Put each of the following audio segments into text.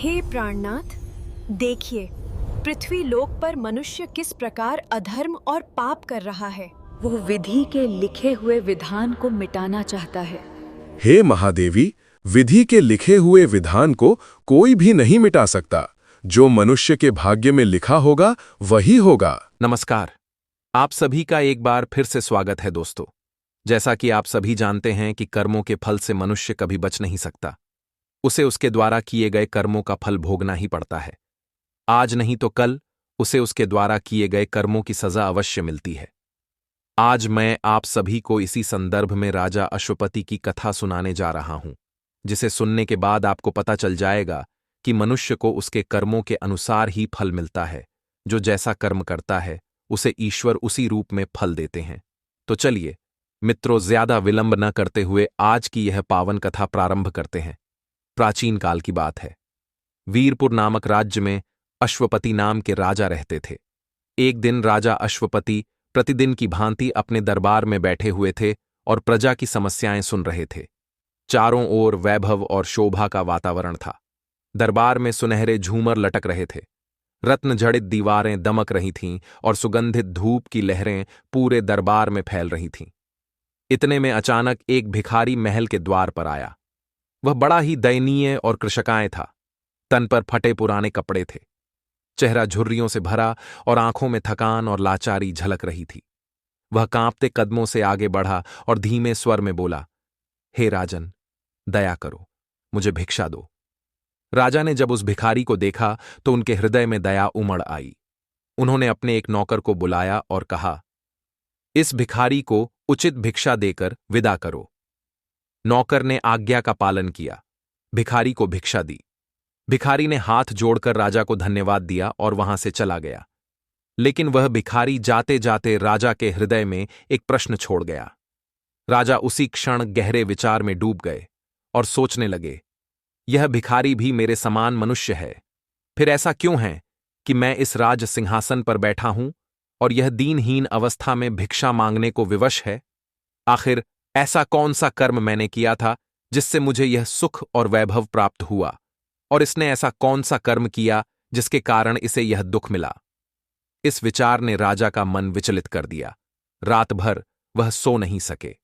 हे प्राणनाथ, देखिए पृथ्वी लोक पर मनुष्य किस प्रकार अधर्म और पाप कर रहा है। वो विधि के लिखे हुए विधान को मिटाना चाहता है। हे महादेवी, विधि के लिखे हुए विधान को कोई भी नहीं मिटा सकता। जो मनुष्य के भाग्य में लिखा होगा वही होगा। नमस्कार। आप सभी का एक बार फिर से स्वागत है दोस्तों। जैसा कि आप सभी जानते हैं कि कर्मों के फल से मनुष्य कभी बच नहीं सकता। उसे उसके द्वारा किए गए कर्मों का फल भोगना ही पड़ता है। आज नहीं तो कल उसे उसके द्वारा किए गए कर्मों की सजा अवश्य मिलती है। आज मैं आप सभी को इसी संदर्भ में राजा अश्वपति की कथा सुनाने जा रहा हूं, जिसे सुनने के बाद आपको पता चल जाएगा कि मनुष्य को उसके कर्मों के अनुसार ही फल मिलता है। जो जैसा कर्म करता है उसे ईश्वर उसी रूप में फल देते हैं। तो चलिए मित्रों, ज्यादा विलंब न करते हुए आज की यह पावन कथा प्रारंभ करते हैं। प्राचीन काल की बात है। वीरपुर नामक राज्य में अश्वपति नाम के राजा रहते थे। एक दिन राजा अश्वपति प्रतिदिन की भांति अपने दरबार में बैठे हुए थे और प्रजा की समस्याएं सुन रहे थे। चारों ओर वैभव और शोभा का वातावरण था। दरबार में सुनहरे झूमर लटक रहे थे, रत्न जड़ित दीवारें दमक रही थीं और सुगंधित धूप की लहरें पूरे दरबार में फैल रही थीं। इतने में अचानक एक भिखारी महल के द्वार पर आया। वह बड़ा ही दयनीय और कृशकाय था। तन पर फटे पुराने कपड़े थे, चेहरा झुर्रियों से भरा और आंखों में थकान और लाचारी झलक रही थी। वह कांपते कदमों से आगे बढ़ा और धीमे स्वर में बोला, हे राजन, दया करो, मुझे भिक्षा दो। राजा ने जब उस भिखारी को देखा तो उनके हृदय में दया उमड़ आई। उन्होंने अपने एक नौकर को बुलाया और कहा, इस भिखारी को उचित भिक्षा देकर विदा करो। नौकर ने आज्ञा का पालन किया, भिखारी को भिक्षा दी। भिखारी ने हाथ जोड़कर राजा को धन्यवाद दिया और वहां से चला गया। लेकिन वह भिखारी जाते जाते राजा के हृदय में एक प्रश्न छोड़ गया। राजा उसी क्षण गहरे विचार में डूब गए और सोचने लगे, यह भिखारी भी मेरे समान मनुष्य है। फिर ऐसा क्यों है कि मैं इस राज सिंहासन पर बैठा हूं और यह दीनहीन अवस्था में भिक्षा मांगने को विवश है? आखिर ऐसा कौन सा कर्म मैंने किया था जिससे मुझे यह सुख और वैभव प्राप्त हुआ, और इसने ऐसा कौन सा कर्म किया जिसके कारण इसे यह दुख मिला? इस विचार ने राजा का मन विचलित कर दिया। रात भर वह सो नहीं सके।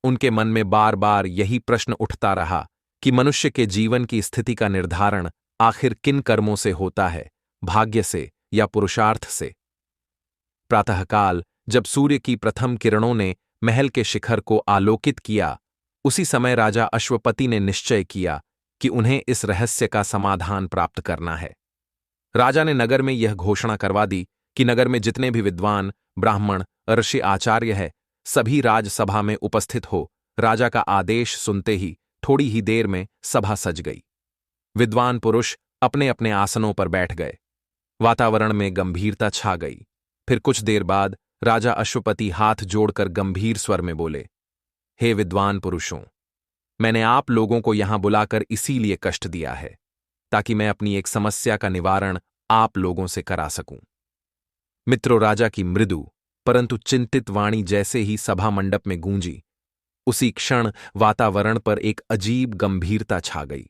उनके मन में बार बार यही प्रश्न उठता रहा कि मनुष्य के जीवन की स्थिति का निर्धारण आखिर किन कर्मों से होता है, भाग्य से या पुरुषार्थ से? प्रातःकाल जब सूर्य की प्रथम किरणों ने महल के शिखर को आलोकित किया, उसी समय राजा अश्वपति ने निश्चय किया कि उन्हें इस रहस्य का समाधान प्राप्त करना है। राजा ने नगर में यह घोषणा करवा दी कि नगर में जितने भी विद्वान, ब्राह्मण, ऋषि, आचार्य है, सभी राजसभा में उपस्थित हो। राजा का आदेश सुनते ही थोड़ी ही देर में सभा सज गई। विद्वान पुरुष अपने अपने आसनों पर बैठ गए। वातावरण में गंभीरता छा गई। फिर कुछ देर बाद राजा अश्वपति हाथ जोड़कर गंभीर स्वर में बोले, हे विद्वान पुरुषों, मैंने आप लोगों को यहां बुलाकर इसीलिए कष्ट दिया है ताकि मैं अपनी एक समस्या का निवारण आप लोगों से करा सकूं। मित्रों, राजा की मृदु परंतु चिंतित वाणी जैसे ही सभा मंडप में गूंजी, उसी क्षण वातावरण पर एक अजीब गंभीरता छा गई।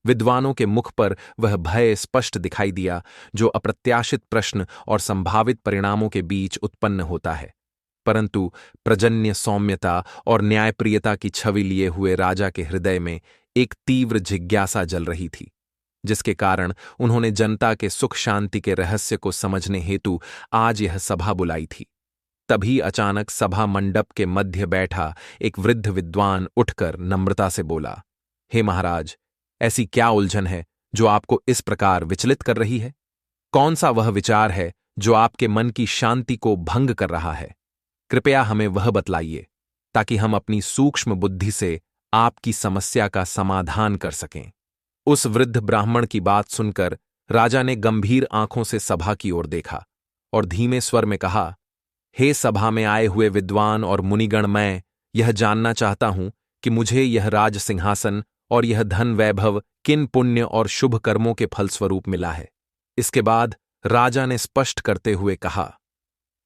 विद्वानों के मुख पर वह भय स्पष्ट दिखाई दिया जो अप्रत्याशित प्रश्न और संभावित परिणामों के बीच उत्पन्न होता है। परंतु प्रजन्य सौम्यता और न्यायप्रियता की छवि लिए हुए राजा के हृदय में एक तीव्र जिज्ञासा जल रही थी, जिसके कारण उन्होंने जनता के सुख शांति के रहस्य को समझने हेतु आज यह सभा बुलाई थी। तभी अचानक सभा मंडप के मध्य बैठा एक वृद्ध विद्वान उठकर नम्रता से बोला, हे महाराज, ऐसी क्या उलझन है जो आपको इस प्रकार विचलित कर रही है? कौन सा वह विचार है जो आपके मन की शांति को भंग कर रहा है? कृपया हमें वह बतलाइए ताकि हम अपनी सूक्ष्म बुद्धि से आपकी समस्या का समाधान कर सकें। उस वृद्ध ब्राह्मण की बात सुनकर राजा ने गंभीर आंखों से सभा की ओर देखा और धीमे स्वर में कहा, हे सभा में आए हुए विद्वान और मुनिगण, मैं यह जानना चाहता हूं कि मुझे यह राज सिंहासन और यह धन वैभव किन पुण्य और शुभ कर्मों के फलस्वरूप मिला है। इसके बाद राजा ने स्पष्ट करते हुए कहा,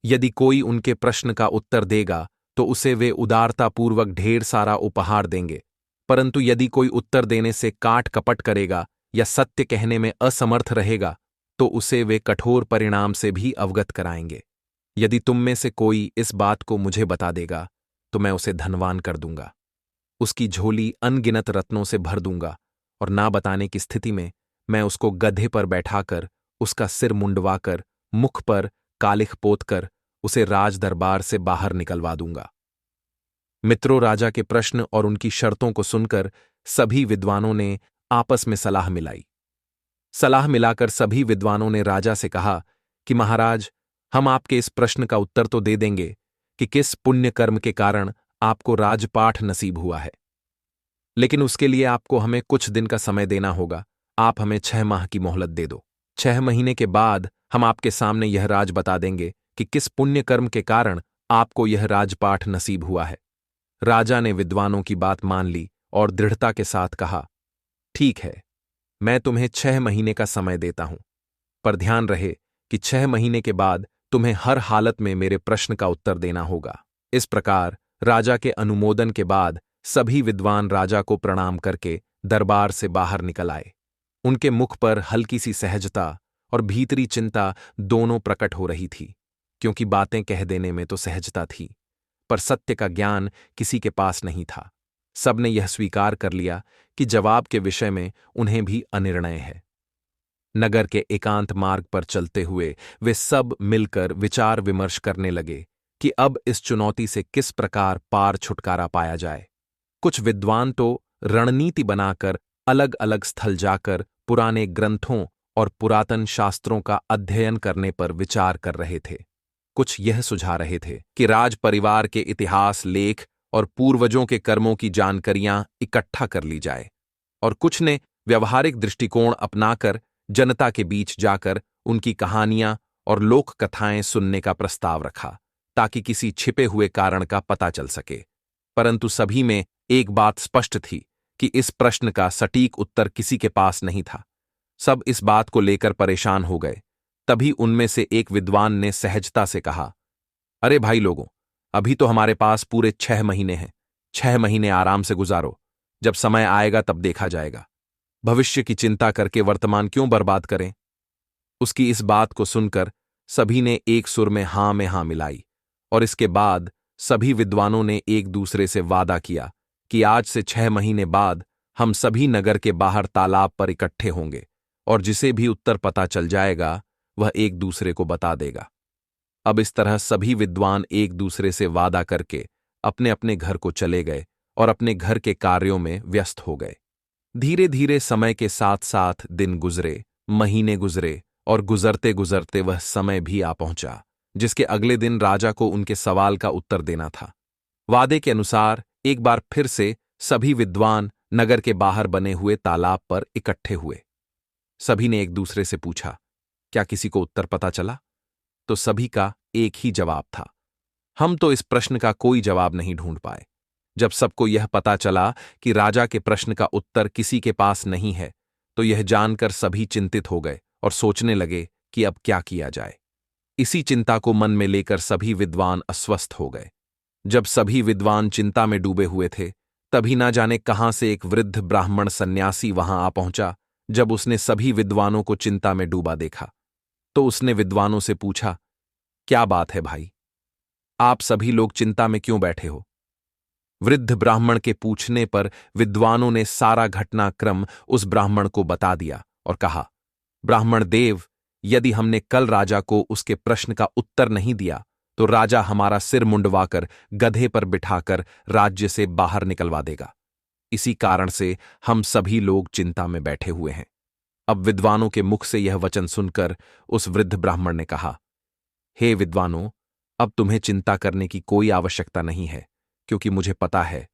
यदि कोई उनके प्रश्न का उत्तर देगा तो उसे वे उदारतापूर्वक ढेर सारा उपहार देंगे, परंतु यदि कोई उत्तर देने से काट कपट करेगा या सत्य कहने में असमर्थ रहेगा तो उसे वे कठोर परिणाम से भी अवगत कराएंगे। यदि तुम में से कोई इस बात को मुझे बता देगा तो मैं उसे धनवान कर दूंगा, उसकी झोली अनगिनत रत्नों से भर दूंगा, और ना बताने की स्थिति में मैं उसको गधे पर बैठाकर, उसका सिर मुंडवाकर, मुख पर कालिख पोतकर उसे राज दरबार से बाहर निकलवा दूंगा। मित्रों, राजा के प्रश्न और उनकी शर्तों को सुनकर सभी विद्वानों ने आपस में सलाह मिलाई। सलाह मिलाकर सभी विद्वानों ने राजा से कहा कि महाराज, हम आपके इस प्रश्न का उत्तर तो दे देंगे कि किस पुण्य कर्म के कारण आपको राजपाठ नसीब हुआ है, लेकिन उसके लिए आपको हमें कुछ दिन का समय देना होगा। आप हमें 6 माह की मोहलत दे दो। 6 महीने के बाद हम आपके सामने यह राज बता देंगे कि किस पुण्य कर्म के कारण आपको यह राजपाठ नसीब हुआ है। राजा ने विद्वानों की बात मान ली और दृढ़ता के साथ कहा, ठीक है, मैं तुम्हें 6 महीने का समय देता हूं, पर ध्यान रहे कि 6 महीने के बाद तुम्हें हर हालत में मेरे प्रश्न का उत्तर देना होगा। इस प्रकार राजा के अनुमोदन के बाद सभी विद्वान राजा को प्रणाम करके दरबार से बाहर निकल आए। उनके मुख पर हल्की सी सहजता और भीतरी चिंता दोनों प्रकट हो रही थी, क्योंकि बातें कह देने में तो सहजता थी, पर सत्य का ज्ञान किसी के पास नहीं था। सबने यह स्वीकार कर लिया कि जवाब के विषय में उन्हें भी अनिर्णय है। नगर के एकांत मार्ग पर चलते हुए वे सब मिलकर विचार विमर्श करने लगे कि अब इस चुनौती से किस प्रकार पार छुटकारा पाया जाए। कुछ विद्वान तो रणनीति बनाकर अलग अलग स्थल जाकर पुराने ग्रंथों और पुरातन शास्त्रों का अध्ययन करने पर विचार कर रहे थे। कुछ यह सुझा रहे थे कि राज परिवार के इतिहास, लेख और पूर्वजों के कर्मों की जानकारियां इकट्ठा कर ली जाए, और कुछ ने व्यवहारिक दृष्टिकोण अपनाकर जनता के बीच जाकर उनकी कहानियां और लोक कथाएं सुनने का प्रस्ताव रखा, ताकि किसी छिपे हुए कारण का पता चल सके। परंतु सभी में एक बात स्पष्ट थी कि इस प्रश्न का सटीक उत्तर किसी के पास नहीं था। सब इस बात को लेकर परेशान हो गए। तभी उनमें से एक विद्वान ने सहजता से कहा, अरे भाई लोगों, अभी तो हमारे पास पूरे 6 महीने हैं। 6 महीने आराम से गुजारो, जब समय आएगा तब देखा जाएगा। भविष्य की चिंता करके वर्तमान क्यों बर्बाद करें। उसकी इस बात को सुनकर सभी ने एक सुर में हां मिलाई, और इसके बाद सभी विद्वानों ने एक दूसरे से वादा किया कि आज से 6 महीने बाद हम सभी नगर के बाहर तालाब पर इकट्ठे होंगे, और जिसे भी उत्तर पता चल जाएगा वह एक दूसरे को बता देगा। अब इस तरह सभी विद्वान एक दूसरे से वादा करके अपने अपने घर को चले गए और अपने घर के कार्यों में व्यस्त हो गए। धीरे धीरे समय के साथ साथ दिन गुजरे, महीने गुजरे, और गुजरते गुजरते वह समय भी आ पहुंचा जिसके अगले दिन राजा को उनके सवाल का उत्तर देना था। वादे के अनुसार एक बार फिर से सभी विद्वान नगर के बाहर बने हुए तालाब पर इकट्ठे हुए। सभी ने एक दूसरे से पूछा, क्या किसी को उत्तर पता चला? तो सभी का एक ही जवाब था, हम तो इस प्रश्न का कोई जवाब नहीं ढूंढ पाए। जब सबको यह पता चला कि राजा के प्रश्न का उत्तर किसी के पास नहीं है, तो यह जानकर सभी चिंतित हो गए और सोचने लगे कि अब क्या किया जाए। इसी चिंता को मन में लेकर सभी विद्वान अस्वस्थ हो गए। जब सभी विद्वान चिंता में डूबे हुए थे, तभी ना जाने कहां से एक वृद्ध ब्राह्मण सन्यासी वहां आ पहुंचा। जब उसने सभी विद्वानों को चिंता में डूबा देखा, तो उसने विद्वानों से पूछा, क्या बात है भाई, आप सभी लोग चिंता में क्यों बैठे हो? वृद्ध ब्राह्मण के पूछने पर विद्वानों ने सारा घटनाक्रम उस ब्राह्मण को बता दिया और कहा, ब्राह्मण देव, यदि हमने कल राजा को उसके प्रश्न का उत्तर नहीं दिया तो राजा हमारा सिर मुंडवाकर गधे पर बिठाकर राज्य से बाहर निकलवा देगा। इसी कारण से हम सभी लोग चिंता में बैठे हुए हैं। अब विद्वानों के मुख से यह वचन सुनकर उस वृद्ध ब्राह्मण ने कहा, हे विद्वानों, अब तुम्हें चिंता करने की कोई आवश्यकता नहीं है, क्योंकि मुझे पता है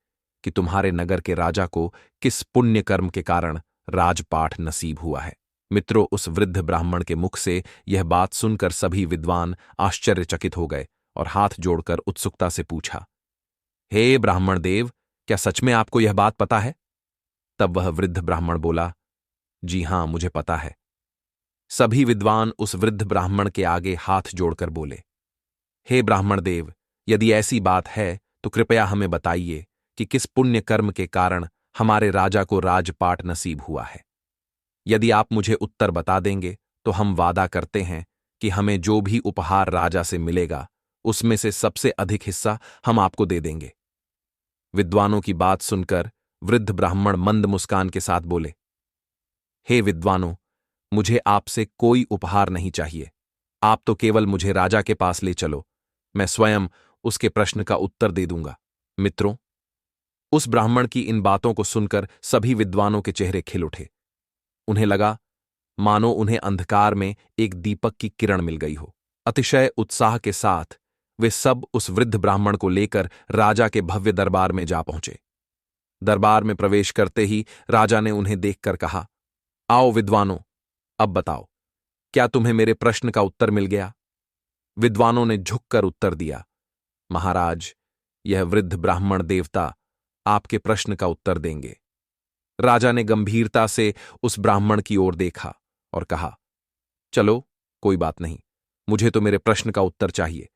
कि तुम्हारे नगर के राजा को किस पुण्य कर्म के कारण राजपाठ नसीब हुआ है। मित्रों, उस वृद्ध ब्राह्मण के मुख से यह बात सुनकर सभी विद्वान आश्चर्यचकित हो गए और हाथ जोड़कर उत्सुकता से पूछा, हे ब्राह्मण देव, क्या सच में आपको यह बात पता है? तब वह वृद्ध ब्राह्मण बोला, जी हां, मुझे पता है। सभी विद्वान उस वृद्ध ब्राह्मण के आगे हाथ जोड़कर बोले, हे ब्राह्मण देव, यदि ऐसी बात है तो कृपया हमें बताइए कि किस पुण्य कर्म के कारण हमारे राजा को राजपाट नसीब हुआ है। यदि आप मुझे उत्तर बता देंगे तो हम वादा करते हैं कि हमें जो भी उपहार राजा से मिलेगा उसमें से सबसे अधिक हिस्सा हम आपको दे देंगे। विद्वानों की बात सुनकर वृद्ध ब्राह्मण मंद मुस्कान के साथ बोले, हे विद्वानों, मुझे आपसे कोई उपहार नहीं चाहिए। आप तो केवल मुझे राजा के पास ले चलो, मैं स्वयं उसके प्रश्न का उत्तर दे दूंगा। मित्रों, उस ब्राह्मण की इन बातों को सुनकर सभी विद्वानों के चेहरे खिल उठे। उन्हें लगा मानो उन्हें अंधकार में एक दीपक की किरण मिल गई हो। अतिशय उत्साह के साथ वे सब उस वृद्ध ब्राह्मण को लेकर राजा के भव्य दरबार में जा पहुंचे। दरबार में प्रवेश करते ही राजा ने उन्हें देखकर कहा, आओ विद्वानों, अब बताओ, क्या तुम्हें मेरे प्रश्न का उत्तर मिल गया? विद्वानों ने झुककर उत्तर दिया, महाराज, यह वृद्ध ब्राह्मण देवता आपके प्रश्न का उत्तर देंगे। राजा ने गंभीरता से उस ब्राह्मण की ओर देखा और कहा, चलो कोई बात नहीं, मुझे तो मेरे प्रश्न का उत्तर चाहिए,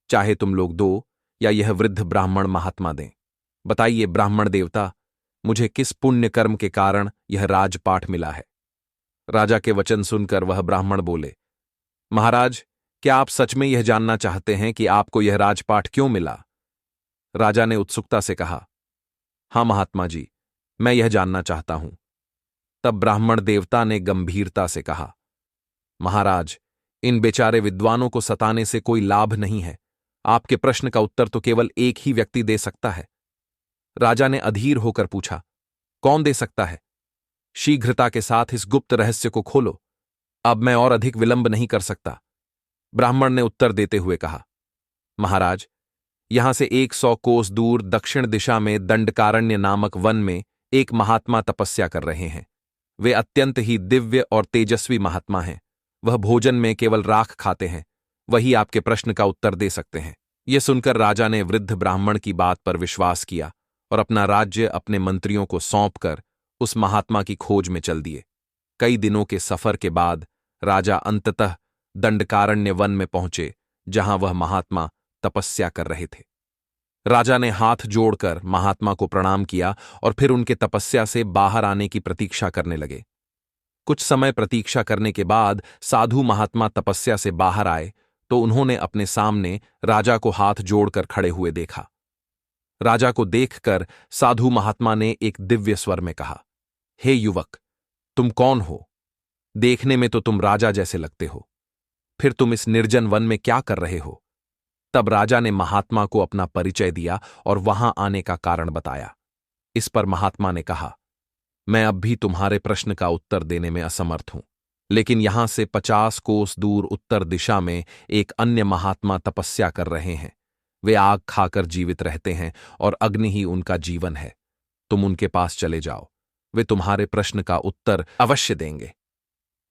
चाहे तुम लोग दो या यह वृद्ध ब्राह्मण महात्मा दें। बताइए ब्राह्मण देवता, मुझे किस पुण्य कर्म के कारण यह राजपाठ मिला है? राजा के वचन सुनकर वह ब्राह्मण बोले, महाराज, क्या आप सच में यह जानना चाहते हैं कि आपको यह राजपाठ क्यों मिला? राजा ने उत्सुकता से कहा, हां महात्मा जी, मैं यह जानना चाहता हूं। तब ब्राह्मण देवता ने गंभीरता से कहा, महाराज, इन बेचारे विद्वानों को सताने से कोई लाभ नहीं है। आपके प्रश्न का उत्तर तो केवल एक ही व्यक्ति दे सकता है। राजा ने अधीर होकर पूछा, कौन दे सकता है? शीघ्रता के साथ इस गुप्त रहस्य को खोलो, अब मैं और अधिक विलंब नहीं कर सकता। ब्राह्मण ने उत्तर देते हुए कहा, महाराज, यहां से 100 कोस दूर दक्षिण दिशा में दंडकारण्य नामक वन में एक महात्मा तपस्या कर रहे हैं। वे अत्यंत ही दिव्य और तेजस्वी महात्मा हैं। वह भोजन में केवल राख खाते हैं। वही आपके प्रश्न का उत्तर दे सकते हैं। यह सुनकर राजा ने वृद्ध ब्राह्मण की बात पर विश्वास किया और अपना राज्य अपने मंत्रियों को सौंपकर उस महात्मा की खोज में चल दिए। कई दिनों के सफर के बाद राजा अंततः दंडकारण्य वन में पहुंचे, जहां वह महात्मा तपस्या कर रहे थे। राजा ने हाथ जोड़कर महात्मा को प्रणाम किया और फिर उनके तपस्या से बाहर आने की प्रतीक्षा करने लगे। कुछ समय प्रतीक्षा करने के बाद साधु महात्मा तपस्या से बाहर आए तो उन्होंने अपने सामने राजा को हाथ जोड़कर खड़े हुए देखा। राजा को देखकर साधु महात्मा ने एक दिव्य स्वर में कहा, हे युवक, तुम कौन हो? देखने में तो तुम राजा जैसे लगते हो, फिर तुम इस निर्जन वन में क्या कर रहे हो? तब राजा ने महात्मा को अपना परिचय दिया और वहां आने का कारण बताया। इस पर महात्मा ने कहा, मैं अब भी तुम्हारे प्रश्न का उत्तर देने में असमर्थ हूं, लेकिन यहां से 50 कोस दूर उत्तर दिशा में एक अन्य महात्मा तपस्या कर रहे हैं। वे आग खाकर जीवित रहते हैं और अग्नि ही उनका जीवन है। तुम उनके पास चले जाओ, वे तुम्हारे प्रश्न का उत्तर अवश्य देंगे।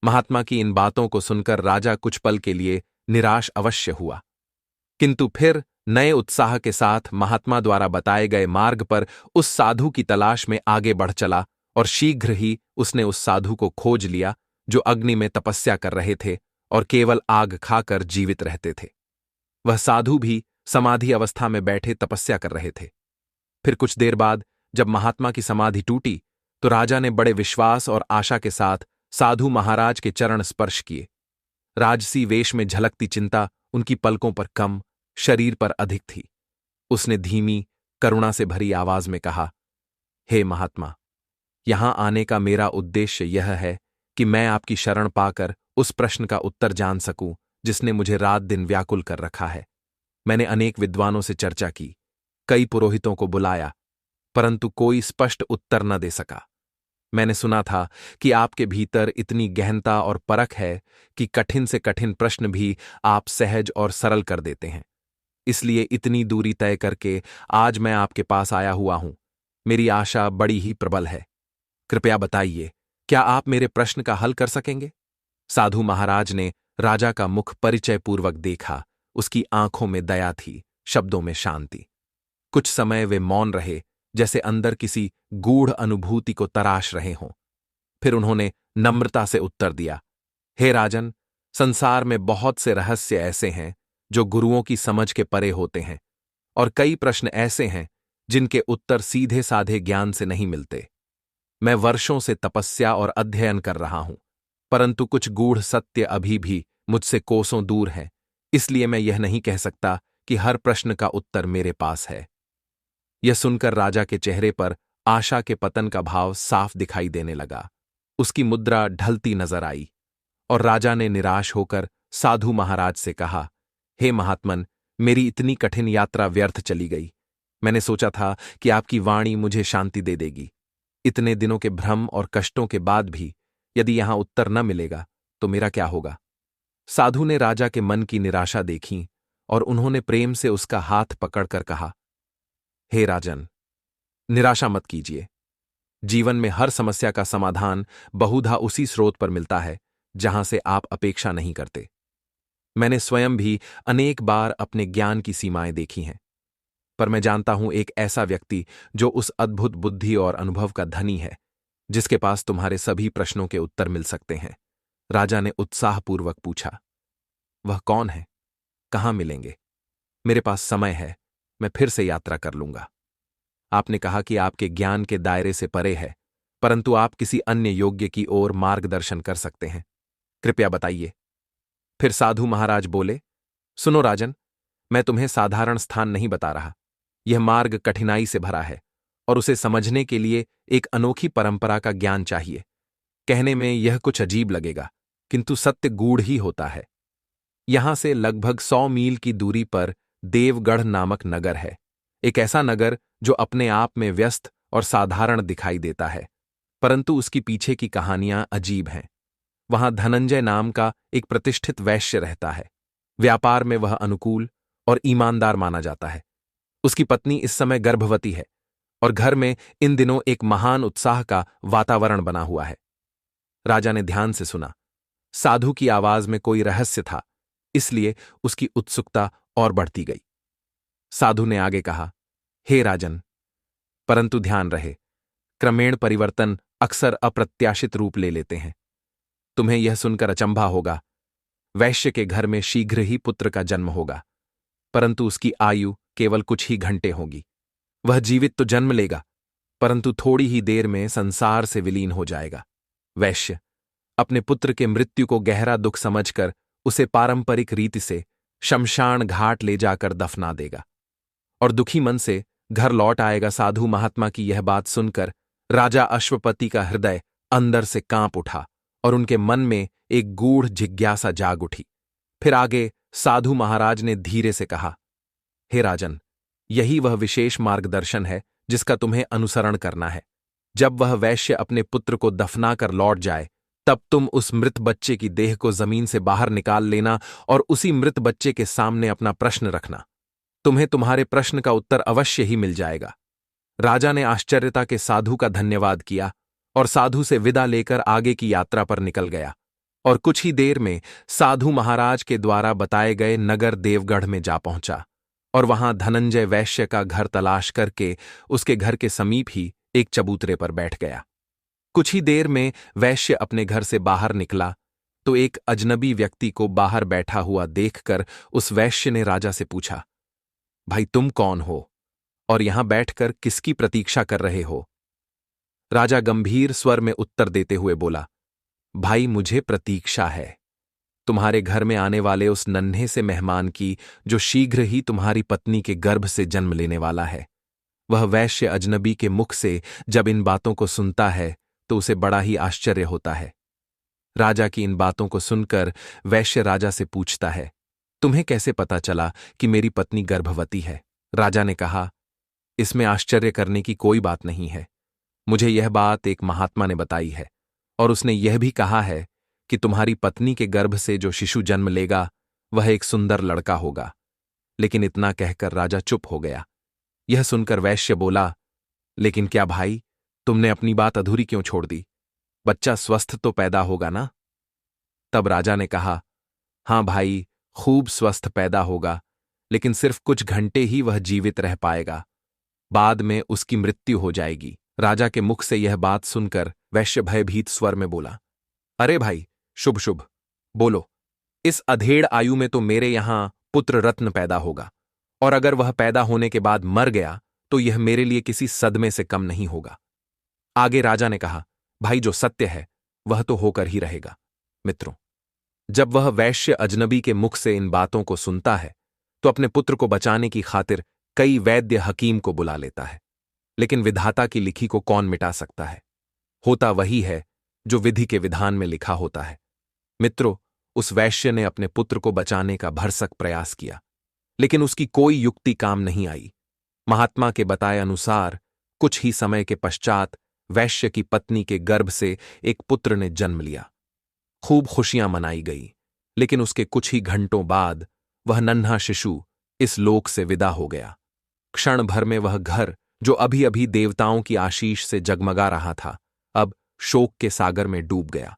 महात्मा की इन बातों को सुनकर राजा कुछ पल के लिए निराश अवश्य हुआ, किंतु फिर नए उत्साह के साथ महात्मा द्वारा बताए गए मार्ग पर उस साधु की तलाश में आगे बढ़ चला और शीघ्र ही उसने उस साधु को खोज लिया जो अग्नि में तपस्या कर रहे थे और केवल आग खाकर जीवित रहते थे। वह साधु भी समाधि अवस्था में बैठे तपस्या कर रहे थे। फिर कुछ देर बाद जब महात्मा की समाधि टूटी तो राजा ने बड़े विश्वास और आशा के साथ साधु महाराज के चरण स्पर्श किए। राजसी वेश में झलकती चिंता उनकी पलकों पर कम, शरीर पर अधिक थी। उसने धीमी, करुणा से भरी आवाज में कहा, हे महात्मा, यहां आने का मेरा उद्देश्य यह है कि मैं आपकी शरण पाकर उस प्रश्न का उत्तर जान सकूं जिसने मुझे रात दिन व्याकुल कर रखा है। मैंने अनेक विद्वानों से चर्चा की, कई पुरोहितों को बुलाया, परंतु कोई स्पष्ट उत्तर न दे सका। मैंने सुना था कि आपके भीतर इतनी गहनता और परख है कि कठिन से कठिन प्रश्न भी आप सहज और सरल कर देते हैं। इसलिए इतनी दूरी तय करके आज मैं आपके पास आया हुआ हूं। मेरी आशा बड़ी ही प्रबल है। कृपया बताइए, क्या आप मेरे प्रश्न का हल कर सकेंगे? साधु महाराज ने राजा का मुख परिचयपूर्वक देखा। उसकी आंखों में दया थी, शब्दों में शांति। कुछ समय वे मौन रहे, जैसे अंदर किसी गूढ़ अनुभूति को तराश रहे हों। फिर उन्होंने नम्रता से उत्तर दिया, हे राजन, संसार में बहुत से रहस्य ऐसे हैं जो गुरुओं की समझ के परे होते हैं, और कई प्रश्न ऐसे हैं जिनके उत्तर सीधे साधे ज्ञान से नहीं मिलते। मैं वर्षों से तपस्या और अध्ययन कर रहा हूं, परंतु कुछ गूढ़ सत्य अभी भी मुझसे कोसों दूर है, इसलिए मैं यह नहीं कह सकता कि हर प्रश्न का उत्तर मेरे पास है। यह सुनकर राजा के चेहरे पर आशा के पतन का भाव साफ दिखाई देने लगा। उसकी मुद्रा ढलती नजर आई और राजा ने निराश होकर साधु महाराज से कहा, हे महात्मन, मेरी इतनी कठिन यात्रा व्यर्थ चली गई। मैंने सोचा था कि आपकी वाणी मुझे शांति दे देगी। इतने दिनों के भ्रम और कष्टों के बाद भी यदि यहां उत्तर न मिलेगा तो मेरा क्या होगा? साधु ने राजा के मन की निराशा देखी और उन्होंने प्रेम से उसका हाथ पकड़कर कहा, हे राजन, निराशा मत कीजिए। जीवन में हर समस्या का समाधान बहुधा उसी स्रोत पर मिलता है जहां से आप अपेक्षा नहीं करते। मैंने स्वयं भी अनेक बार अपने ज्ञान की सीमाएं देखी हैं, पर मैं जानता हूं एक ऐसा व्यक्ति जो उस अद्भुत बुद्धि और अनुभव का धनी है जिसके पास तुम्हारे सभी प्रश्नों के उत्तर मिल सकते हैं। राजा ने उत्साहपूर्वक पूछा, वह कौन है? कहां मिलेंगे? मेरे पास समय है, मैं फिर से यात्रा कर लूंगा। आपने कहा कि आपके ज्ञान के दायरे से परे है, परंतु आप किसी अन्य योग्य की ओर मार्गदर्शन कर सकते हैं। कृपया बताइए। फिर साधु महाराज बोले, सुनो राजन, मैं तुम्हें साधारण स्थान नहीं बता रहा। यह मार्ग कठिनाई से भरा है और उसे समझने के लिए एक अनोखी परंपरा का ज्ञान चाहिए। कहने में यह कुछ अजीब लगेगा, किंतु सत्य गूढ़ ही होता है। यहां से लगभग 100 मील की दूरी पर देवगढ़ नामक नगर है, एक ऐसा नगर जो अपने आप में व्यस्त और साधारण दिखाई देता है, परंतु उसकी पीछे की कहानियां अजीब हैं। वहां धनंजय नाम का एक प्रतिष्ठित वैश्य रहता है। व्यापार में वह अनुकूल और ईमानदार माना जाता है। उसकी पत्नी इस समय गर्भवती है और घर में इन दिनों एक महान उत्साह का वातावरण बना हुआ है। राजा ने ध्यान से सुना। साधु की आवाज में कोई रहस्य था, इसलिए उसकी उत्सुकता और बढ़ती गई। साधु ने आगे कहा, हे राजन, परंतु ध्यान रहे, क्रमेण परिवर्तन अक्सर अप्रत्याशित रूप ले लेते हैं। तुम्हें यह सुनकर अचंभा होगा, वैश्य के घर में शीघ्र ही पुत्र का जन्म होगा, परंतु उसकी आयु केवल कुछ ही घंटे होगी। वह जीवित तो जन्म लेगा, परंतु थोड़ी ही देर में संसार से विलीन हो जाएगा। वैश्य अपने पुत्र के मृत्यु को गहरा दुख समझकर उसे पारंपरिक रीति से शमशान घाट ले जाकर दफना देगा और दुखी मन से घर लौट आएगा। साधु महात्मा की यह बात सुनकर राजा अश्वपति का हृदय अंदर से कांप उठा और उनके मन में एक गूढ़ जिज्ञासा जाग उठी। फिर आगे साधु महाराज ने धीरे से कहा, हे राजन, यही वह विशेष मार्गदर्शन है जिसका तुम्हें अनुसरण करना है। जब वह वैश्य अपने पुत्र को दफना कर लौट जाए, तब तुम उस मृत बच्चे की देह को जमीन से बाहर निकाल लेना और उसी मृत बच्चे के सामने अपना प्रश्न रखना। तुम्हें तुम्हारे प्रश्न का उत्तर अवश्य ही मिल जाएगा। राजा ने आश्चर्यता के साधु का धन्यवाद किया और साधु से विदा लेकर आगे की यात्रा पर निकल गया और कुछ ही देर में साधु महाराज के द्वारा बताए गए नगर देवगढ़ में जा पहुंचा और वहां धनंजय वैश्य का घर तलाश करके उसके घर के समीप ही एक चबूतरे पर बैठ गया। कुछ ही देर में वैश्य अपने घर से बाहर निकला तो एक अजनबी व्यक्ति को बाहर बैठा हुआ देखकर उस वैश्य ने राजा से पूछा, भाई तुम कौन हो और यहां बैठकर किसकी प्रतीक्षा कर रहे हो? राजा गंभीर स्वर में उत्तर देते हुए बोला, भाई मुझे प्रतीक्षा है तुम्हारे घर में आने वाले उस नन्हे से मेहमान की जो शीघ्र ही तुम्हारी पत्नी के गर्भ से जन्म लेने वाला है। वह वैश्य अजनबी के मुख से जब इन बातों को सुनता है तो उसे बड़ा ही आश्चर्य होता है। राजा की इन बातों को सुनकर वैश्य राजा से पूछता है, तुम्हें कैसे पता चला कि मेरी पत्नी गर्भवती है? राजा ने कहा, इसमें आश्चर्य करने की कोई बात नहीं है। मुझे यह बात एक महात्मा ने बताई है और उसने यह भी कहा है कि तुम्हारी पत्नी के गर्भ से जो शिशु जन्म लेगा वह एक सुंदर लड़का होगा। लेकिन इतना कहकर राजा चुप हो गया। यह सुनकर वैश्य बोला, लेकिन क्या भाई, तुमने अपनी बात अधूरी क्यों छोड़ दी? बच्चा स्वस्थ तो पैदा होगा ना? तब राजा ने कहा, हां भाई, खूब स्वस्थ पैदा होगा, लेकिन सिर्फ कुछ घंटे ही वह जीवित रह पाएगा, बाद में उसकी मृत्यु हो जाएगी। राजा के मुख से यह बात सुनकर वैश्य भयभीत स्वर में बोला, अरे भाई, शुभ शुभ बोलो। इस अधेड़ आयु में तो मेरे यहां पुत्र रत्न पैदा होगा, और अगर वह पैदा होने के बाद मर गया तो यह मेरे लिए किसी सदमे से कम नहीं होगा। आगे राजा ने कहा, भाई जो सत्य है वह तो होकर ही रहेगा। मित्रों, जब वह वैश्य अजनबी के मुख से इन बातों को सुनता है तो अपने पुत्र को बचाने की खातिर कई वैद्य हकीम को बुला लेता है। लेकिन विधाता की लिखी को कौन मिटा सकता है? होता वही है जो विधि के विधान में लिखा होता है। मित्रों, उस वैश्य ने अपने पुत्र को बचाने का भरसक प्रयास किया, लेकिन उसकी कोई युक्ति काम नहीं आई। महात्मा के बताए अनुसार कुछ ही समय के पश्चात वैश्य की पत्नी के गर्भ से एक पुत्र ने जन्म लिया। खूब खुशियां मनाई गई, लेकिन उसके कुछ ही घंटों बाद वह नन्हा शिशु इस लोक से विदा हो गया। क्षण भर में वह घर जो अभी अभी देवताओं की आशीष से जगमगा रहा था, अब शोक के सागर में डूब गया।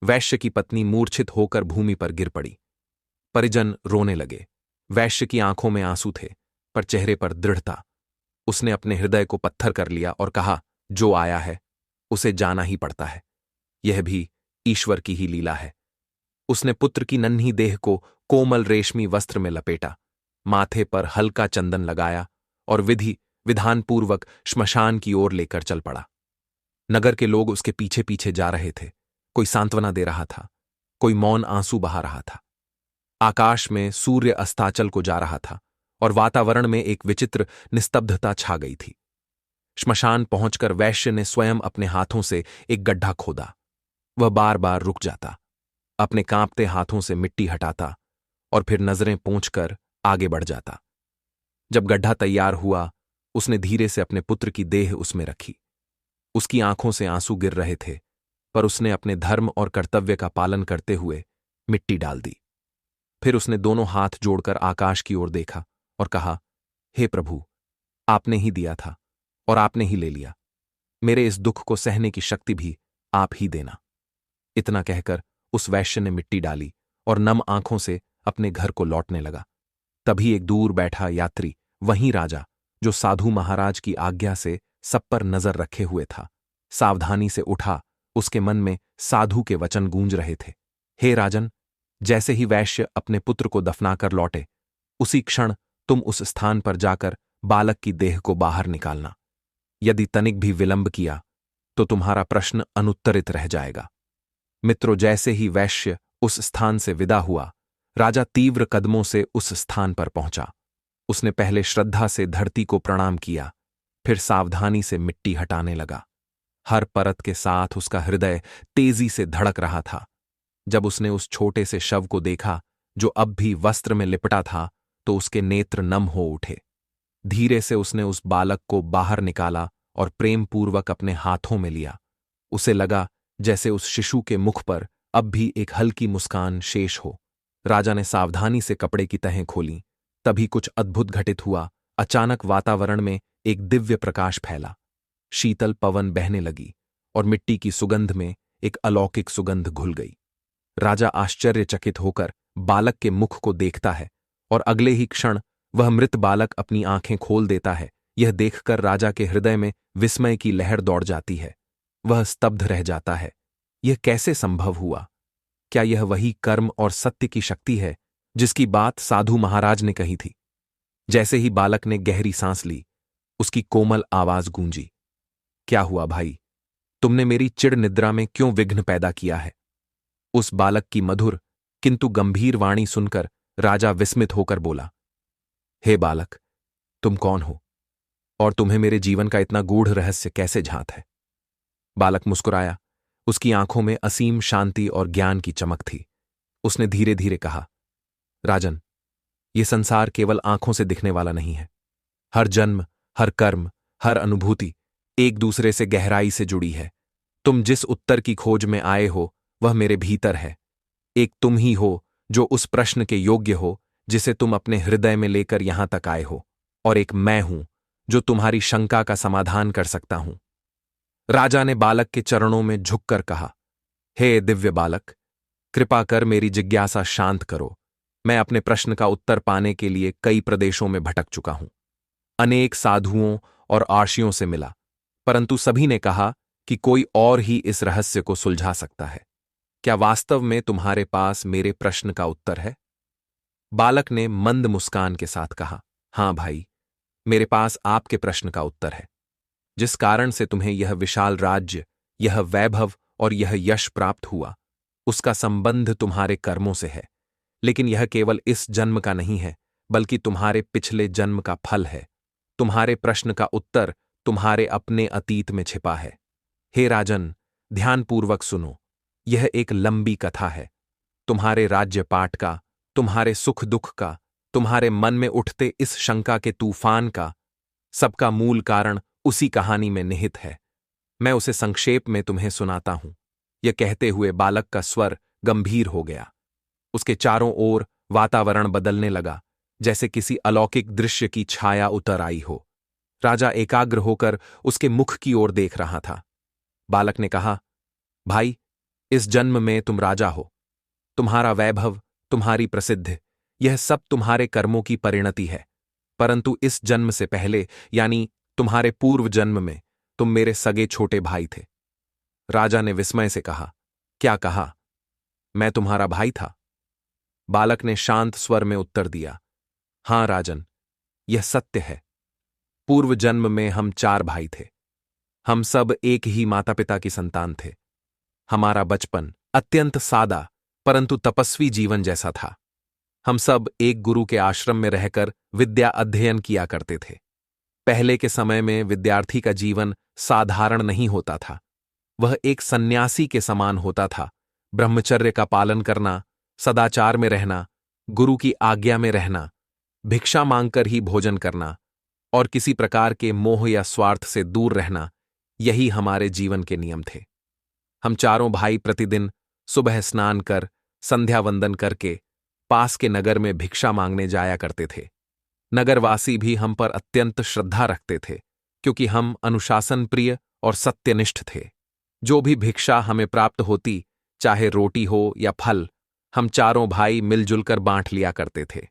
वैश्य की पत्नी मूर्छित होकर भूमि पर गिर पड़ी। परिजन रोने लगे। वैश्य की आंखों में आंसू थे, पर चेहरे पर दृढ़ता। उसने अपने हृदय को पत्थर कर लिया और कहा, जो आया है उसे जाना ही पड़ता है। यह भी ईश्वर की ही लीला है। उसने पुत्र की नन्ही देह को कोमल रेशमी वस्त्र में लपेटा, माथे पर हल्का चंदन लगाया और विधि विधानपूर्वक श्मशान की ओर लेकर चल पड़ा। नगर के लोग उसके पीछे पीछे जा रहे थे। कोई सांत्वना दे रहा था, कोई मौन आंसू बहा रहा था। आकाश में सूर्य अस्ताचल को जा रहा था और वातावरण में एक विचित्र निस्तब्धता छा गई थी। श्मशान पहुंचकर वैश्य ने स्वयं अपने हाथों से एक गड्ढा खोदा। वह बार बार रुक जाता, अपने कांपते हाथों से मिट्टी हटाता और फिर नजरें पोंछकर आगे बढ़ जाता। जब गड्ढा तैयार हुआ, उसने धीरे से अपने पुत्र की देह उसमें रखी। उसकी आंखों से आंसू गिर रहे थे, पर उसने अपने धर्म और कर्तव्य का पालन करते हुए मिट्टी डाल दी। फिर उसने दोनों हाथ जोड़कर आकाश की ओर देखा और कहा, हे प्रभु, आपने ही दिया था और आपने ही ले लिया। मेरे इस दुख को सहने की शक्ति भी आप ही देना। इतना कहकर उस वैश्य ने मिट्टी डाली और नम आंखों से अपने घर को लौटने लगा। तभी एक दूर बैठा यात्री, वहीं राजा जो साधु महाराज की आज्ञा से सब पर नजर रखे हुए था, सावधानी से उठा। उसके मन में साधु के वचन गूंज रहे थे, हे राजन, जैसे ही वैश्य अपने पुत्र को दफनाकर लौटे, उसी क्षण तुम उस स्थान पर जाकर बालक की देह को बाहर निकालना। यदि तनिक भी विलंब किया तो तुम्हारा प्रश्न अनुत्तरित रह जाएगा। मित्रों, जैसे ही वैश्य उस स्थान से विदा हुआ, राजा तीव्र कदमों से उस स्थान पर पहुंचा। उसने पहले श्रद्धा से धरती को प्रणाम किया, फिर सावधानी से मिट्टी हटाने लगा। हर परत के साथ उसका हृदय तेजी से धड़क रहा था। जब उसने उस छोटे से शव को देखा जो अब भी वस्त्र में लिपटा था, तो उसके नेत्र नम हो उठे। धीरे से उसने उस बालक को बाहर निकाला और प्रेमपूर्वक अपने हाथों में लिया। उसे लगा जैसे उस शिशु के मुख पर अब भी एक हल्की मुस्कान शेष हो। राजा ने सावधानी से कपड़े की तहें खोलीं। तभी कुछ अद्भुत घटित हुआ। अचानक वातावरण में एक दिव्य प्रकाश फैला। शीतल पवन बहने लगी और मिट्टी की सुगंध में एक अलौकिक सुगंध घुल गई। राजा आश्चर्यचकित होकर बालक के मुख को देखता है और अगले ही क्षण वह मृत बालक अपनी आंखें खोल देता है। यह देखकर राजा के हृदय में विस्मय की लहर दौड़ जाती है। वह स्तब्ध रह जाता है। यह कैसे संभव हुआ? क्या यह वही कर्म और सत्य की शक्ति है जिसकी बात साधु महाराज ने कही थी? जैसे ही बालक ने गहरी सांस ली, उसकी कोमल आवाज गूंजी, क्या हुआ भाई? तुमने मेरी चिड़ निद्रा में क्यों विघ्न पैदा किया है? उस बालक की मधुर किंतु गंभीर वाणी सुनकर राजा विस्मित होकर बोला, हे बालक, तुम कौन हो और तुम्हें मेरे जीवन का इतना गूढ़ रहस्य कैसे झांत है? बालक मुस्कुराया। उसकी आंखों में असीम शांति और ज्ञान की चमक थी। उसने धीरे धीरे कहा, राजन, ये संसार केवल आंखों से दिखने वाला नहीं है। हर जन्म, हर कर्म, हर अनुभूति एक दूसरे से गहराई से जुड़ी है। तुम जिस उत्तर की खोज में आए हो वह मेरे भीतर है। एक तुम ही हो जो उस प्रश्न के योग्य हो जिसे तुम अपने हृदय में लेकर यहां तक आए हो, और एक मैं हूं जो तुम्हारी शंका का समाधान कर सकता हूं। राजा ने बालक के चरणों में झुककर कहा, हे दिव्य बालक, कृपा कर मेरी जिज्ञासा शांत करो। मैं अपने प्रश्न का उत्तर पाने के लिए कई प्रदेशों में भटक चुका हूं। अनेक साधुओं और आर्षियों से मिला, परंतु सभी ने कहा कि कोई और ही इस रहस्य को सुलझा सकता है। क्या वास्तव में तुम्हारे पास मेरे प्रश्न का उत्तर है? बालक ने मंद मुस्कान के साथ कहा, हां भाई, मेरे पास आपके प्रश्न का उत्तर है। जिस कारण से तुम्हें यह विशाल राज्य, यह वैभव और यह यश प्राप्त हुआ, उसका संबंध तुम्हारे कर्मों से है। लेकिन यह केवल इस जन्म का नहीं है, बल्कि तुम्हारे पिछले जन्म का फल है। तुम्हारे प्रश्न का उत्तर तुम्हारे अपने अतीत में छिपा है। हे राजन, ध्यानपूर्वक सुनो, यह एक लंबी कथा है। तुम्हारे राज्य पाठ का, तुम्हारे सुख दुख का, तुम्हारे मन में उठते इस शंका के तूफान का, सबका मूल कारण उसी कहानी में निहित है। मैं उसे संक्षेप में तुम्हें सुनाता हूं। यह कहते हुए बालक का स्वर गंभीर हो गया। उसके चारों ओर वातावरण बदलने लगा, जैसे किसी अलौकिक दृश्य की छाया उतर आई हो। राजा एकाग्र होकर उसके मुख की ओर देख रहा था। बालक ने कहा, भाई, इस जन्म में तुम राजा हो। तुम्हारा वैभव, तुम्हारी प्रसिद्धि, यह सब तुम्हारे कर्मों की परिणति है। परंतु इस जन्म से पहले, यानी तुम्हारे पूर्व जन्म में, तुम मेरे सगे छोटे भाई थे। राजा ने विस्मय से कहा, क्या कहा? मैं तुम्हारा भाई था? बालक ने शांत स्वर में उत्तर दिया, हां राजन, यह सत्य है। पूर्व जन्म में हम 4 भाई थे। हम सब एक ही माता पिता की संतान थे। हमारा बचपन अत्यंत सादा परंतु तपस्वी जीवन जैसा था। हम सब एक गुरु के आश्रम में रहकर विद्या अध्ययन किया करते थे। पहले के समय में विद्यार्थी का जीवन साधारण नहीं होता था। वह एक सन्यासी के समान होता था। ब्रह्मचर्य का पालन करना, सदाचार में रहना, गुरु की आज्ञा में रहना, भिक्षा मांगकर ही भोजन करना और किसी प्रकार के मोह या स्वार्थ से दूर रहना, यही हमारे जीवन के नियम थे। हम चारों भाई प्रतिदिन सुबह स्नान कर, संध्या वंदन करके पास के नगर में भिक्षा मांगने जाया करते थे। नगरवासी भी हम पर अत्यंत श्रद्धा रखते थे, क्योंकि हम अनुशासन प्रिय और सत्यनिष्ठ थे। जो भी भिक्षा हमें प्राप्त होती, चाहे रोटी हो या फल, हम चारों भाई मिलजुल कर बांट लिया करते थे।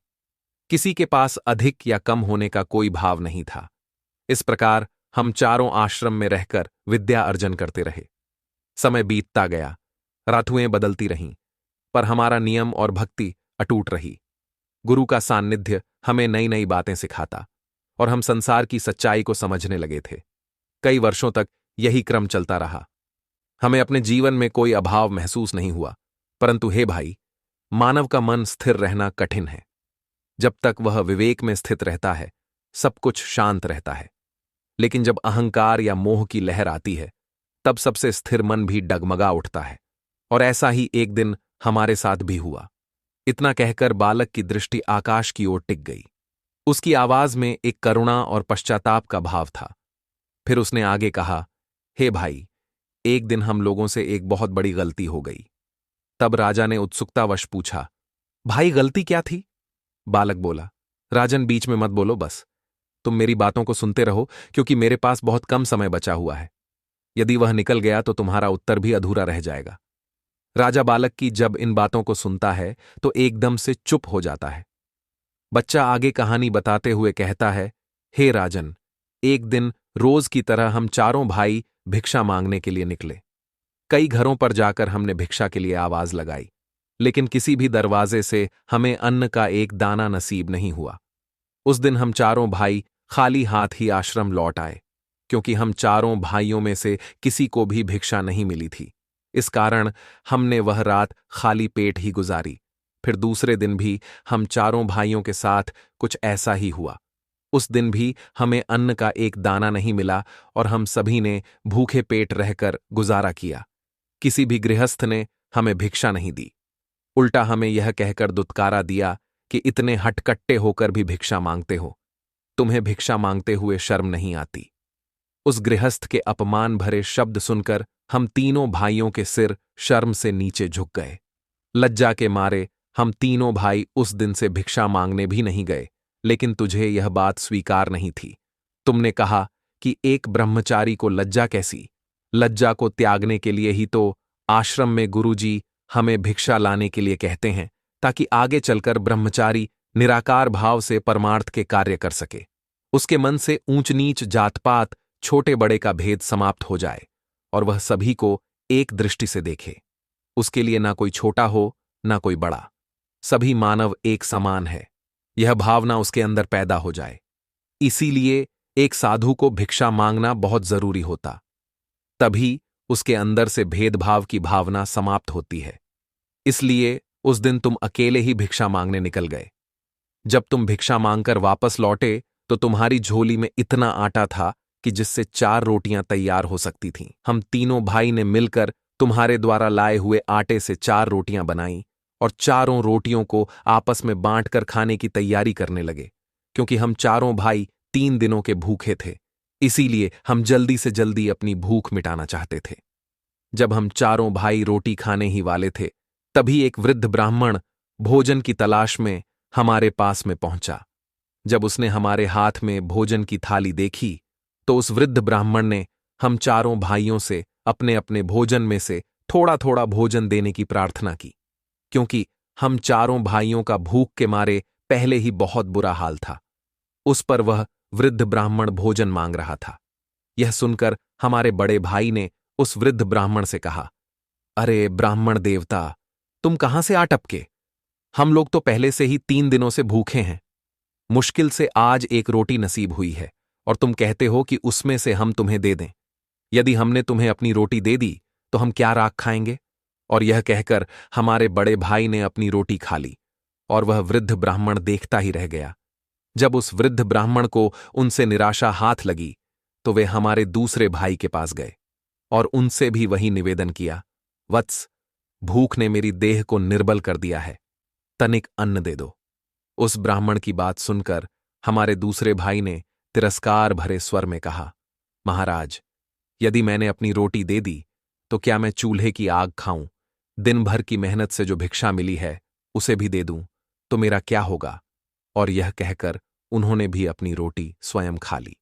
किसी के पास अधिक या कम होने का कोई भाव नहीं था। इस प्रकार हम चारों आश्रम में रहकर विद्या अर्जन करते रहे। समय बीतता गया, ऋतुएं बदलती रहीं, पर हमारा नियम और भक्ति अटूट रही। गुरु का सान्निध्य हमें नई नई बातें सिखाता और हम संसार की सच्चाई को समझने लगे थे। कई वर्षों तक यही क्रम चलता रहा। हमें अपने जीवन में कोई अभाव महसूस नहीं हुआ। परंतु हे भाई, मानव का मन स्थिर रहना कठिन है। जब तक वह विवेक में स्थित रहता है, सब कुछ शांत रहता है। लेकिन जब अहंकार या मोह की लहर आती है, तब सबसे स्थिर मन भी डगमगा उठता है। और ऐसा ही एक दिन हमारे साथ भी हुआ। इतना कहकर बालक की दृष्टि आकाश की ओर टिक गई। उसकी आवाज में एक करुणा और पश्चाताप का भाव था। फिर उसने आगे कहा, हे भाई, एक दिन हम लोगों से एक बहुत बड़ी गलती हो गई। तब राजा ने उत्सुकतावश पूछा, भाई गलती क्या थी? बालक बोला, राजन बीच में मत बोलो, बस तुम मेरी बातों को सुनते रहो, क्योंकि मेरे पास बहुत कम समय बचा हुआ है। यदि वह निकल गया तो तुम्हारा उत्तर भी अधूरा रह जाएगा। राजा बालक की जब इन बातों को सुनता है तो एकदम से चुप हो जाता है। बच्चा आगे कहानी बताते हुए कहता है, हे राजन, एक दिन रोज की तरह हम चारों भाई भिक्षा मांगने के लिए निकले। कई घरों पर जाकर हमने भिक्षा के लिए आवाज लगाई, लेकिन किसी भी दरवाजे से हमें अन्न का एक दाना नसीब नहीं हुआ। उस दिन हम चारों भाई खाली हाथ ही आश्रम लौट आए, क्योंकि हम चारों भाइयों में से किसी को भी भिक्षा नहीं मिली थी। इस कारण हमने वह रात खाली पेट ही गुजारी। फिर दूसरे दिन भी हम चारों भाइयों के साथ कुछ ऐसा ही हुआ। उस दिन भी हमें अन्न का एक दाना नहीं मिला और हम सभी ने भूखे पेट रहकर गुजारा किया। किसी भी गृहस्थ ने हमें भिक्षा नहीं दी। उल्टा हमें यह कहकर दुत्कारा दिया कि इतने हटकट्टे होकर भी भिक्षा मांगते हो, तुम्हें भिक्षा मांगते हुए शर्म नहीं आती। उस गृहस्थ के अपमान भरे शब्द सुनकर हम तीनों भाइयों के सिर शर्म से नीचे झुक गए। लज्जा के मारे हम तीनों भाई उस दिन से भिक्षा मांगने भी नहीं गए। लेकिन तुझे यह बात स्वीकार नहीं थी। तुमने कहा कि एक ब्रह्मचारी को लज्जा कैसी? लज्जा को त्यागने के लिए ही तो आश्रम में गुरुजी हमें भिक्षा लाने के लिए कहते हैं, ताकि आगे चलकर ब्रह्मचारी निराकार भाव से परमार्थ के कार्य कर सके। उसके मन से ऊंच नीच, जात पात, छोटे बड़े का भेद समाप्त हो जाए और वह सभी को एक दृष्टि से देखे। उसके लिए ना कोई छोटा हो ना कोई बड़ा, सभी मानव एक समान है, यह भावना उसके अंदर पैदा हो जाए। इसीलिए एक साधु को भिक्षा मांगना बहुत जरूरी होता, तभी उसके अंदर से भेदभाव की भावना समाप्त होती है। इसलिए उस दिन तुम अकेले ही भिक्षा मांगने निकल गए। जब तुम भिक्षा मांगकर वापस लौटे तो तुम्हारी झोली में इतना आटा था कि जिससे 4 रोटियां तैयार हो सकती थीं। हम तीनों भाई ने मिलकर तुम्हारे द्वारा लाए हुए आटे से 4 रोटियां बनाई और चारों रोटियों को आपस में बांटकर खाने की तैयारी करने लगे, क्योंकि हम चारों भाई 3 दिनों के भूखे थे। इसीलिए हम जल्दी से जल्दी अपनी भूख मिटाना चाहते थे। जब हम चारों भाई रोटी खाने ही वाले थे, तभी एक वृद्ध ब्राह्मण भोजन की तलाश में हमारे पास में पहुंचा। जब उसने हमारे हाथ में भोजन की थाली देखी तो उस वृद्ध ब्राह्मण ने हम चारों भाइयों से अपने अपने भोजन में से थोड़ा थोड़ा भोजन देने की प्रार्थना की, क्योंकि हम चारों भाइयों का भूख के मारे पहले ही बहुत बुरा हाल था। उस पर वह वृद्ध ब्राह्मण भोजन मांग रहा था। यह सुनकर हमारे बड़े भाई ने उस वृद्ध ब्राह्मण से कहा, अरे ब्राह्मण देवता, तुम कहां से आ टपके? हम लोग तो पहले से ही 3 दिनों से भूखे हैं। मुश्किल से आज एक रोटी नसीब हुई है और तुम कहते हो कि उसमें से हम तुम्हें दे दें। यदि हमने तुम्हें अपनी रोटी दे दी तो हम क्या राख खाएंगे? और यह कहकर हमारे बड़े भाई ने अपनी रोटी खा ली और वह वृद्ध ब्राह्मण देखता ही रह गया। जब उस वृद्ध ब्राह्मण को उनसे निराशा हाथ लगी तो वे हमारे दूसरे भाई के पास गए और उनसे भी वही निवेदन किया, वत्स, भूख ने मेरी देह को निर्बल कर दिया है, तनिक अन्न दे दो। उस ब्राह्मण की बात सुनकर हमारे दूसरे भाई ने तिरस्कार भरे स्वर में कहा, महाराज, यदि मैंने अपनी रोटी दे दी तो क्या मैं चूल्हे की आग खाऊं? दिन भर की मेहनत से जो भिक्षा मिली है उसे भी दे दूं तो मेरा क्या होगा? और यह कहकर उन्होंने भी अपनी रोटी स्वयं खा ली।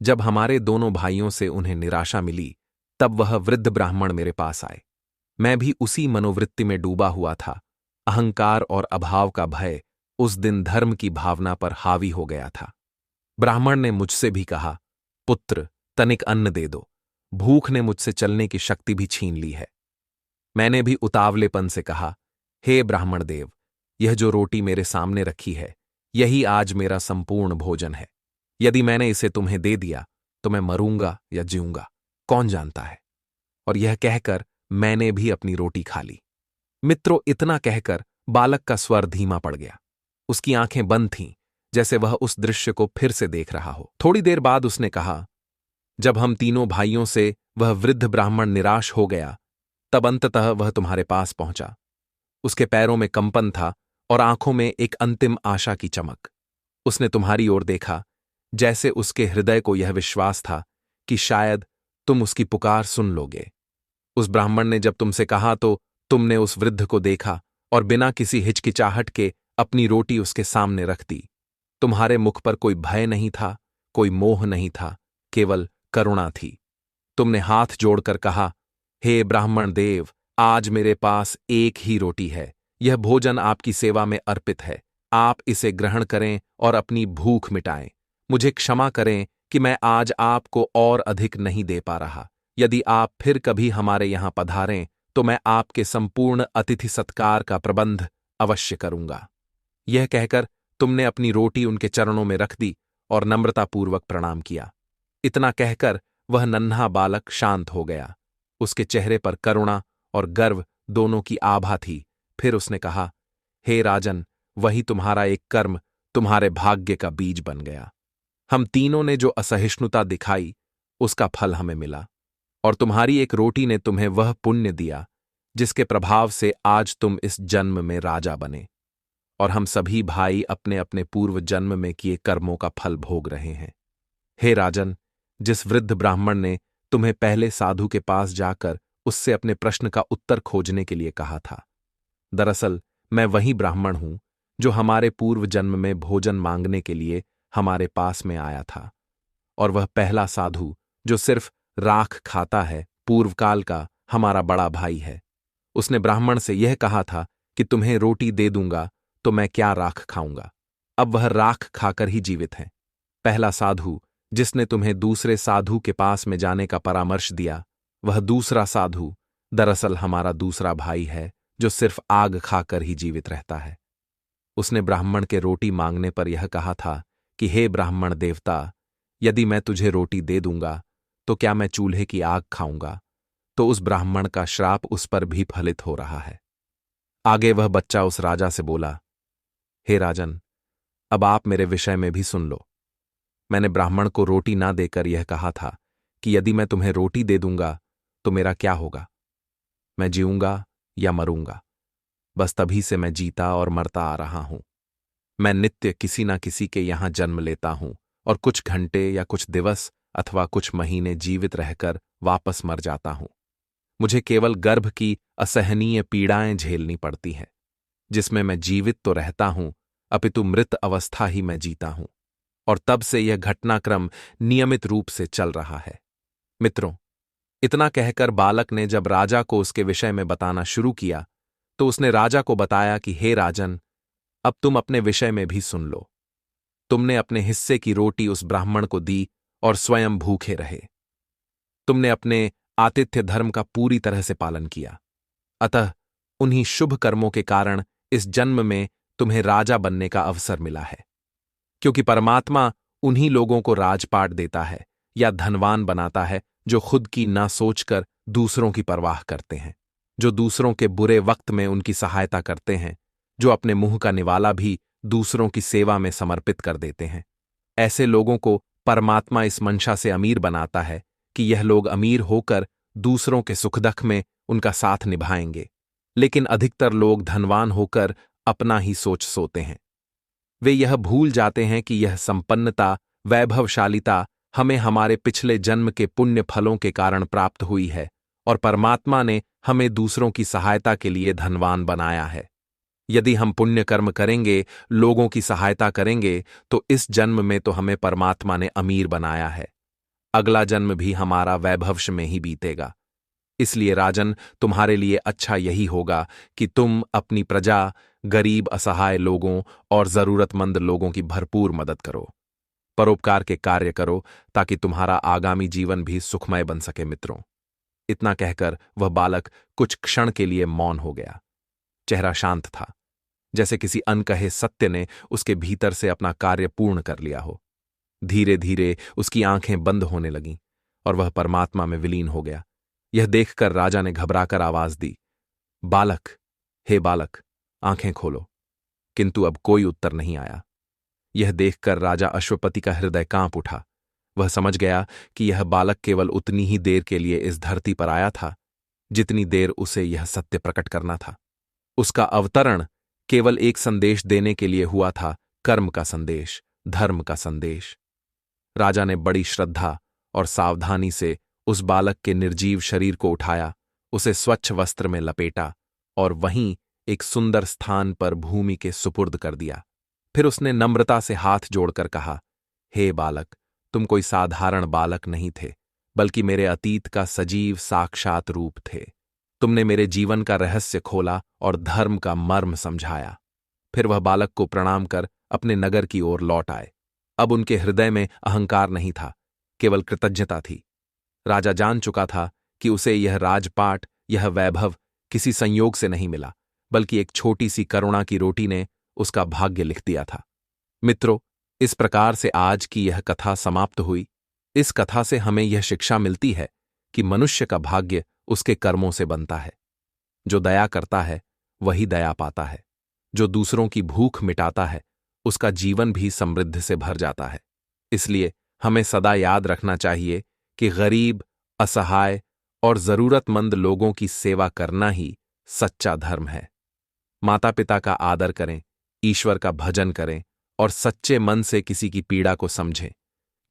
जब हमारे दोनों भाइयों से उन्हें निराशा मिली तब वह वृद्ध ब्राह्मण मेरे पास आए। मैं भी उसी मनोवृत्ति में डूबा हुआ था। अहंकार और अभाव का भय उस दिन धर्म की भावना पर हावी हो गया था। ब्राह्मण ने मुझसे भी कहा, पुत्र, तनिक अन्न दे दो, भूख ने मुझसे चलने की शक्ति भी छीन ली है। मैंने भी उतावलेपन से कहा, हे ब्राह्मण देव, यह जो रोटी मेरे सामने रखी है यही आज मेरा संपूर्ण भोजन है। यदि मैंने इसे तुम्हें दे दिया तो मैं मरूंगा या जीऊंगा, कौन जानता है। और यह कहकर मैंने भी अपनी रोटी खा ली। मित्रों, इतना कहकर बालक का स्वर धीमा पड़ गया। उसकी आंखें बंद थीं, जैसे वह उस दृश्य को फिर से देख रहा हो। थोड़ी देर बाद उसने कहा, जब हम तीनों भाइयों से वह वृद्ध ब्राह्मण निराश हो गया तब अंततः वह तुम्हारे पास पहुंचा। उसके पैरों में कंपन था और आंखों में एक अंतिम आशा की चमक। उसने तुम्हारी ओर देखा, जैसे उसके हृदय को यह विश्वास था कि शायद तुम उसकी पुकार सुन लोगे। उस ब्राह्मण ने जब तुमसे कहा तो तुमने उस वृद्ध को देखा और बिना किसी हिचकिचाहट के अपनी रोटी उसके सामने रख दी। तुम्हारे मुख पर कोई भय नहीं था, कोई मोह नहीं था, केवल करुणा थी। तुमने हाथ जोड़कर कहा, हे ब्राह्मण देव, आज मेरे पास एक ही रोटी है। यह भोजन आपकी सेवा में अर्पित है। आप इसे ग्रहण करें और अपनी भूख मिटाएं। मुझे क्षमा करें कि मैं आज आपको और अधिक नहीं दे पा रहा। यदि आप फिर कभी हमारे यहां पधारें तो मैं आपके संपूर्ण अतिथि सत्कार का प्रबंध अवश्य करूंगा। यह कहकर तुमने अपनी रोटी उनके चरणों में रख दी और नम्रतापूर्वक प्रणाम किया। इतना कहकर वह नन्हा बालक शांत हो गया। उसके चेहरे पर करुणा और गर्व दोनों की आभा थी। फिर उसने कहा, हे राजन, वही तुम्हारा एक कर्म तुम्हारे भाग्य का बीज बन गया। हम तीनों ने जो असहिष्णुता दिखाई उसका फल हमें मिला और तुम्हारी एक रोटी ने तुम्हें वह पुण्य दिया जिसके प्रभाव से आज तुम इस जन्म में राजा बने और हम सभी भाई अपने अपने पूर्व जन्म में किए कर्मों का फल भोग रहे हैं। हे राजन, जिस वृद्ध ब्राह्मण ने तुम्हें पहले साधु के पास जाकर उससे अपने प्रश्न का उत्तर खोजने के लिए कहा था, दरअसल मैं वही ब्राह्मण हूं जो हमारे पूर्व जन्म में भोजन मांगने के लिए हमारे पास में आया था। और वह पहला साधु जो सिर्फ राख खाता है, पूर्वकाल का हमारा बड़ा भाई है। उसने ब्राह्मण से यह कहा था कि तुम्हें रोटी दे दूंगा तो मैं क्या राख खाऊंगा। अब वह राख खाकर ही जीवित है। पहला साधु जिसने तुम्हें दूसरे साधु के पास में जाने का परामर्श दिया, वह दूसरा साधु दरअसल हमारा दूसरा भाई है जो सिर्फ आग खाकर ही जीवित रहता है। उसने ब्राह्मण के रोटी मांगने पर यह कहा था कि हे ब्राह्मण देवता, यदि मैं तुझे रोटी दे दूंगा तो क्या मैं चूल्हे की आग खाऊंगा? तो उस ब्राह्मण का श्राप उस पर भी फलित हो रहा है। आगे वह बच्चा उस राजा से बोला, हे राजन, अब आप मेरे विषय में भी सुन लो। मैंने ब्राह्मण को रोटी ना देकर यह कहा था कि यदि मैं तुम्हें रोटी दे दूंगा तो मेरा क्या होगा? मैं जीऊंगा या मरूंगा? बस तभी से मैं जीता और मरता आ रहा हूं। मैं नित्य किसी ना किसी के यहां जन्म लेता हूं और कुछ घंटे या कुछ दिवस अथवा कुछ महीने जीवित रहकर वापस मर जाता हूं। मुझे केवल गर्भ की असहनीय पीड़ाएं झेलनी पड़ती हैं, जिसमें मैं जीवित तो रहता हूं अपितु मृत अवस्था ही मैं जीता हूं, और तब से यह घटनाक्रम नियमित रूप से चल रहा है। मित्रों, इतना कहकर बालक ने जब राजा को उसके विषय में बताना शुरू किया तो उसने राजा को बताया कि हे राजन, अब तुम अपने विषय में भी सुन लो। तुमने अपने हिस्से की रोटी उस ब्राह्मण को दी और स्वयं भूखे रहे। तुमने अपने आतिथ्य धर्म का पूरी तरह से पालन किया। अतः उन्हीं शुभ कर्मों के कारण इस जन्म में तुम्हें राजा बनने का अवसर मिला है, क्योंकि परमात्मा उन्हीं लोगों को राजपाट देता है या धनवान बनाता है जो खुद की ना सोचकर दूसरों की परवाह करते हैं, जो दूसरों के बुरे वक्त में उनकी सहायता करते हैं, जो अपने मुंह का निवाला भी दूसरों की सेवा में समर्पित कर देते हैं। ऐसे लोगों को परमात्मा इस मंशा से अमीर बनाता है कि यह लोग अमीर होकर दूसरों के सुखदुख में उनका साथ निभाएंगे, लेकिन अधिकतर लोग धनवान होकर अपना ही सोच सोते हैं। वे यह भूल जाते हैं कि यह संपन्नता, वैभवशालिता हमें हमारे पिछले जन्म के पुण्य फलों के कारण प्राप्त हुई है और परमात्मा ने हमें दूसरों की सहायता के लिए धनवान बनाया है। यदि हम पुण्य कर्म करेंगे, लोगों की सहायता करेंगे, तो इस जन्म में तो हमें परमात्मा ने अमीर बनाया है। अगला जन्म भी हमारा वैभवश में ही बीतेगा। इसलिए राजन, तुम्हारे लिए अच्छा यही होगा कि तुम अपनी प्रजा, गरीब असहाय लोगों और जरूरतमंद लोगों की भरपूर मदद करो, परोपकार के कार्य करो, ताकि तुम्हारा आगामी जीवन भी सुखमय बन सके। मित्रों, इतना कहकर वह बालक कुछ क्षण के लिए मौन हो गया। चेहरा शांत था, जैसे किसी अनकहे सत्य ने उसके भीतर से अपना कार्य पूर्ण कर लिया हो। धीरे धीरे उसकी आंखें बंद होने लगीं और वह परमात्मा में विलीन हो गया। यह देखकर राजा ने घबराकर आवाज दी, बालक, हे बालक, आंखें खोलो। किंतु अब कोई उत्तर नहीं आया। यह देखकर राजा अश्वपति का हृदय कांप उठा। वह समझ गया कि यह बालक केवल उतनी ही देर के लिए इस धरती पर आया था जितनी देर उसे यह सत्य प्रकट करना था। उसका अवतरण केवल एक संदेश देने के लिए हुआ था, कर्म का संदेश, धर्म का संदेश। राजा ने बड़ी श्रद्धा और सावधानी से उस बालक के निर्जीव शरीर को उठाया, उसे स्वच्छ वस्त्र में लपेटा और वहीं एक सुंदर स्थान पर भूमि के सुपुर्द कर दिया। फिर उसने नम्रता से हाथ जोड़कर कहा, हे बालक, तुम कोई साधारण बालक नहीं थे, बल्कि मेरे अतीत का सजीव साक्षात रूप थे। तुमने मेरे जीवन का रहस्य खोला और धर्म का मर्म समझाया। फिर वह बालक को प्रणाम कर अपने नगर की ओर लौट आए। अब उनके हृदय में अहंकार नहीं था, केवल कृतज्ञता थी। राजा जान चुका था कि उसे यह राजपाट, यह वैभव किसी संयोग से नहीं मिला, बल्कि एक छोटी सी करुणा की रोटी ने उसका भाग्य लिख दिया था। मित्रों, इस प्रकार से आज की यह कथा समाप्त हुई। इस कथा से हमें यह शिक्षा मिलती है कि मनुष्य का भाग्य उसके कर्मों से बनता है। जो दया करता है वही दया पाता है। जो दूसरों की भूख मिटाता है उसका जीवन भी समृद्धि से भर जाता है। इसलिए हमें सदा याद रखना चाहिए कि गरीब, असहाय और जरूरतमंद लोगों की सेवा करना ही सच्चा धर्म है। माता पिता का आदर करें, ईश्वर का भजन करें और सच्चे मन से किसी की पीड़ा को समझें,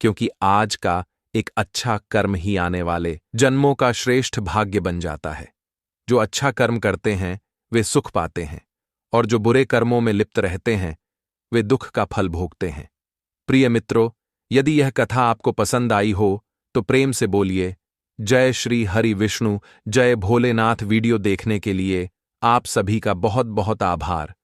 क्योंकि आज का एक अच्छा कर्म ही आने वाले जन्मों का श्रेष्ठ भाग्य बन जाता है। जो अच्छा कर्म करते हैं वे सुख पाते हैं और जो बुरे कर्मों में लिप्त रहते हैं वे दुख का फल भोगते हैं। प्रिय मित्रों, यदि यह कथा आपको पसंद आई हो तो प्रेम से बोलिए जय श्री हरि विष्णु, जय भोलेनाथ। वीडियो देखने के लिए आप सभी का बहुत बहुत आभार।